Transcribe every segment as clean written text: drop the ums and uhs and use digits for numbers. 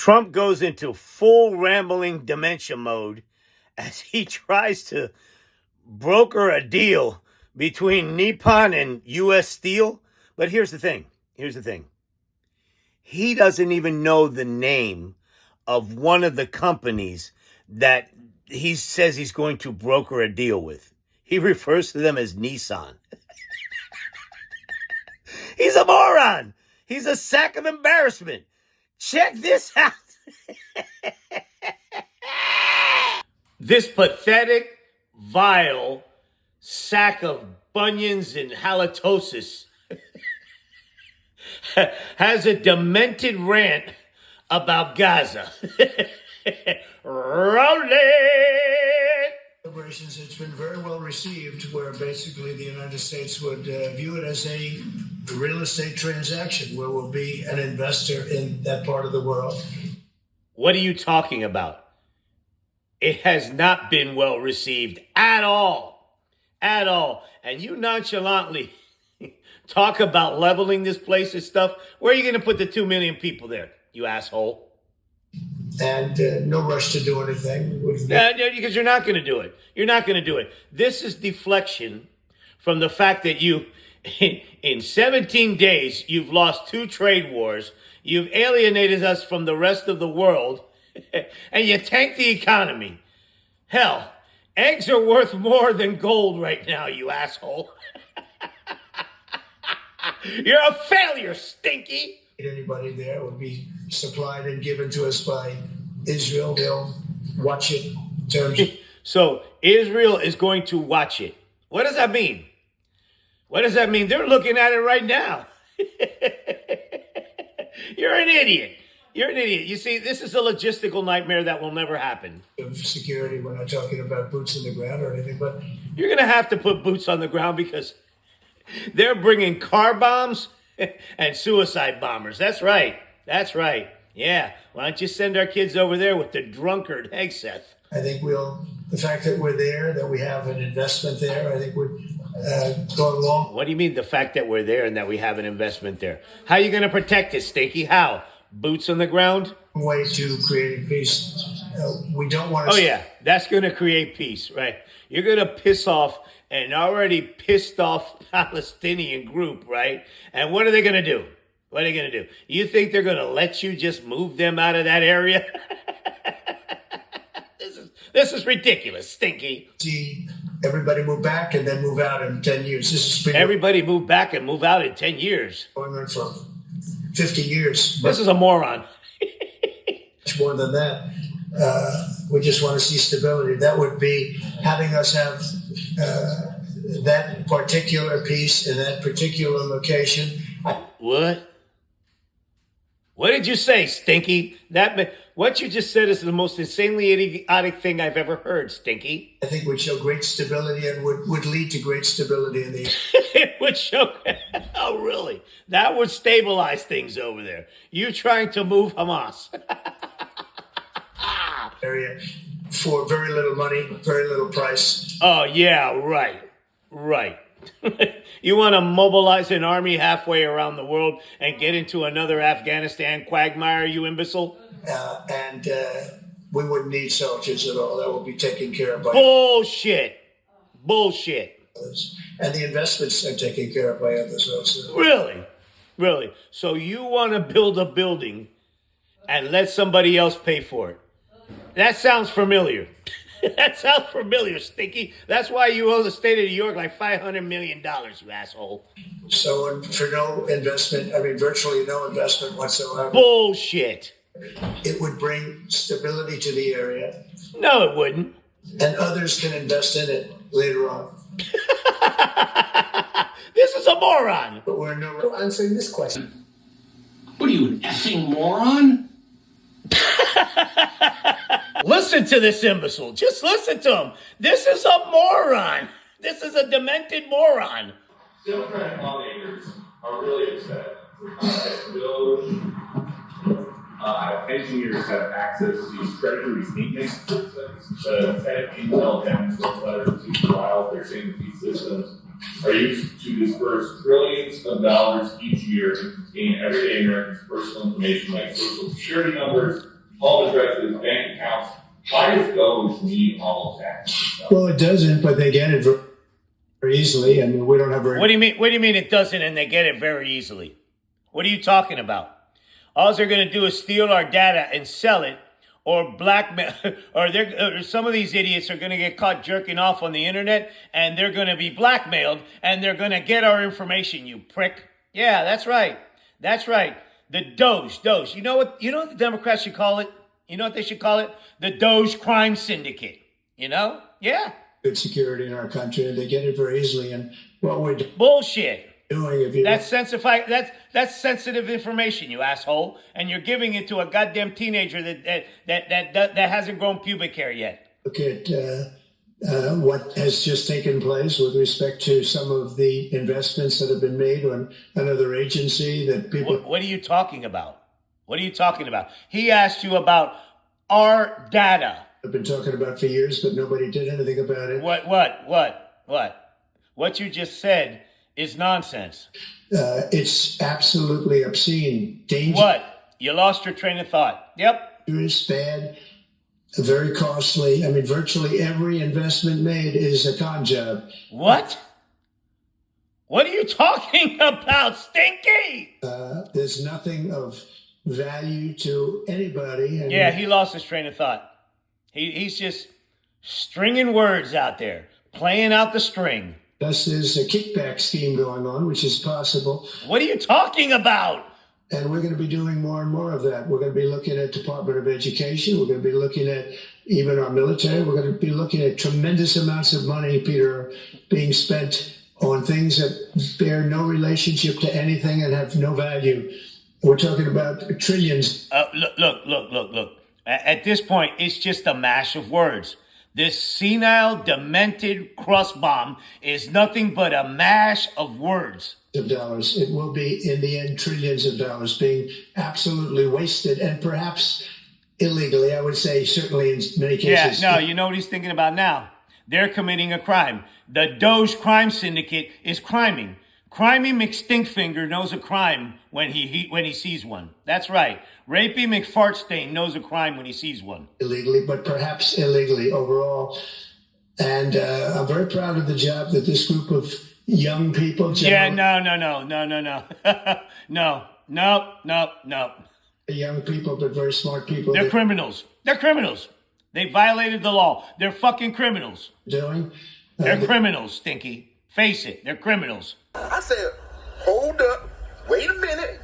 Trump goes into full rambling dementia mode as he tries to broker a deal between Nippon and U.S. Steel. But here's the thing. He doesn't even know the name of one of the companies that he says he's going to broker a deal with. He refers to them as Nissan. He's a moron. He's a sack of embarrassment. Check this out. This pathetic, vile sack of bunions and halitosis has a demented rant about Gaza. Roll it! It's been very well received, where basically the United States would view it as a real estate transaction where we'll be an investor in that part of the world. What are you talking about? It has not been well received at all. At all. And you nonchalantly talk about leveling this place and stuff. Where are you going to put the 2 million people there, you asshole? And no rush to do anything. Because you're not going to do it. You're not going to do it. This is deflection from the fact that you, in 17 days, you've lost 2 trade wars. You've alienated us from the rest of the world. And you tanked the economy. Hell, eggs are worth more than gold right now, you asshole. You're a failure, Stinky. Anybody there would be supplied and given to us by Israel. They'll watch it in terms of... So Israel is going to watch it. What does that mean? What does that mean? They're looking at it right now. You're an idiot. You're an idiot. You see, this is a logistical nightmare that will never happen. Of security, we're not talking about boots in the ground or anything, but... You're going to have to put boots on the ground because they're bringing car bombs and suicide bombers. That's right. That's right. Yeah. Why don't you send our kids over there with the drunkard Hegseth? I think the fact that we're there, that we have an investment there, I think would go along. What do you mean the fact that we're there and that we have an investment there? How are you going to protect it, Stinky? How? Boots on the ground? Way to creating peace. We don't want to... Oh, yeah. That's going to create peace, right? You're going to piss off an already pissed off Palestinian group, right? And what are they going to do? What are they going to do? You think they're going to let you just move them out of that area? This is ridiculous, Stinky. See everybody move back and then move out in 10 years. This is everybody move back and move out in 10 years. Going on for 50 years. This is a moron. Much more than that. We just want to see stability. That would be having us have that particular piece in that particular location. What? What did you say, Stinky? What you just said is the most insanely idiotic thing I've ever heard, Stinky. I think would show great stability and would lead to great stability in the... It would show... Oh, really? That would stabilize things over there. You trying to move Hamas. Area for very little money, very little price. Oh, yeah, right. Right. You want to mobilize an army halfway around the world and get into another Afghanistan quagmire, you imbecile? And we wouldn't need soldiers at all. That would be taken care of by... Bullshit. Bullshit. Others. And the investments are taken care of by others also. Really? Really? So you want to build a building and let somebody else pay for it? That sounds familiar. That sounds familiar, Stinky. That's why you owe the state of New York like $500 million, you asshole. So for no investment, I mean, virtually no investment whatsoever. Bullshit. It would bring stability to the area. No, it wouldn't. And others can invest in it later on. This is a moron. But we're no answering this question. What are you, an effing moron? Listen to this imbecile. Just listen to him. This is a moron. This is a demented moron. Democratic lawmakers are really upset. Engineers have access to Treasury's maintenance systems. The Senate Intel demonstrates letters to file. They're saying that these systems are used to disperse trillions of dollars each year in everyday Americans' personal information like social security numbers, home addresses, bank accounts. Why does Doge need all of that? Well, it doesn't, but they get it very easily. I mean, we don't have very. What do you mean? What do you mean it doesn't, and they get it very easily? What are you talking about? All they're going to do is steal our data and sell it, or blackmail, or some of these idiots are going to get caught jerking off on the internet, and they're going to be blackmailed, and they're going to get our information. You prick! Yeah, that's right. That's right. The Doge. You know what? You know what the Democrats should call it? You know what they should call it? The Doge crime syndicate. You know? Yeah. Good security in our country, and they get it very easily. And what we're Bullshit. doing, if you That's sensitive information, you asshole, and you're giving it to a goddamn teenager that hasn't grown pubic hair yet. look at what has just taken place with respect to some of the investments that have been made on another agency that people. What are you talking about? What are you talking about? He asked you about our data. I've been talking about for years, but nobody did anything about it. What you just said is nonsense. It's absolutely obscene, dangerous, What? You lost your train of thought. Yep. bad, very costly. I mean, virtually every investment made is a con job. What? What are you talking about, Stinky? There's nothing of value to anybody. And Yeah, he lost his train of thought. He's just stringing words out there, playing out the string. thus there's a kickback scheme going on, which is possible. What are you talking about? And we're going to be doing more and more of that. We're going to be looking at Department of Education. We're going to be looking at even our military. We're going to be looking at tremendous amounts of money, Peter, being spent on things that bear no relationship to anything and have no value. We're talking about trillions. Look. At this point, it's just a mash of words. This senile, demented crust bomb is nothing but a mash of words. Of dollars. It will be, in the end, trillions of dollars being absolutely wasted and perhaps illegally, I would say, certainly in many cases. Yeah, no, you know what he's thinking about now? They're committing a crime. The Doge crime syndicate is criming. Crimey McStinkfinger knows a crime when he sees one. That's right. Rapey McFartstain knows a crime when he sees one. Illegally, but perhaps illegally overall. And I'm very proud of the job that this group of young people. Yeah, no. No. Young people, but very smart people. They're criminals. They violated the law. They're fucking criminals. Doing. They're criminals, Stinky. Face it, they're criminals. I said, hold up, wait a minute.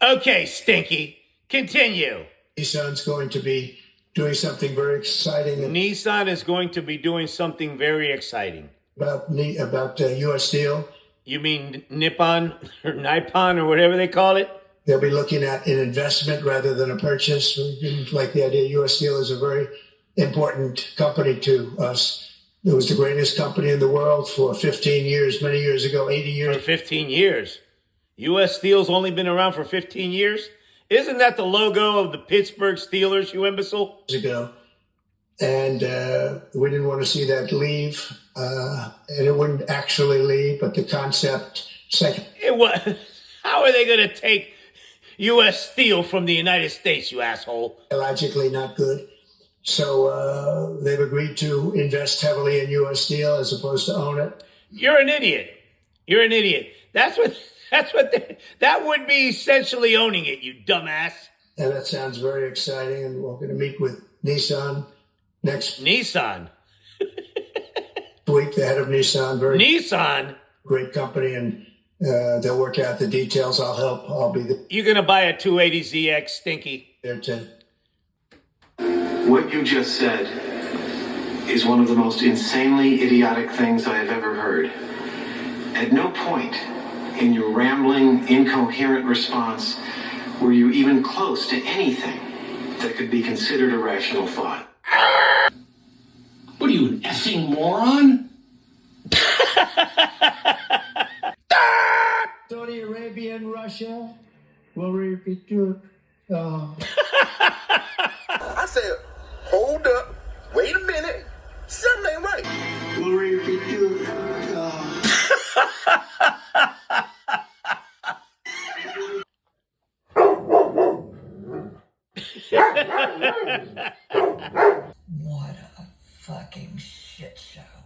Okay, Stinky, continue. Nissan's going to be doing something very exciting. Nissan is going to be doing something very exciting. About U.S. Steel. You mean Nippon or Nippon or whatever they call it? They'll be looking at an investment rather than a purchase. We didn't like the idea. U.S. Steel is a very important company to us. It was the greatest company in the world for 15 years, many years ago, 80 years. For 15 years. U.S. Steel's only been around for 15 years? Isn't that the logo of the Pittsburgh Steelers, you imbecile? Ago. And we didn't want to see that leave. And it wouldn't actually leave, but the concept, second. How are they going to take U.S. Steel from the United States, you asshole? Logically not good. So they've agreed to invest heavily in U.S. Steel as opposed to own it. You're an idiot. That would be essentially owning it, you dumbass. And that sounds very exciting. And we're going to meet with Nissan next Nissan. week. The head of Nissan, Nissan. Great company, and they'll work out the details. I'll help. I'll be You're going to buy a 280ZX, Stinky. there to. What you just said is one of the most insanely idiotic things I have ever heard. At no point in your rambling, incoherent response were you even close to anything that could be considered a rational thought. What are you, an effing moron? Saudi Arabia and Russia will repeat it. I said, hold up, wait a minute. Something ain't right. Will repeat it. What a fucking shit show.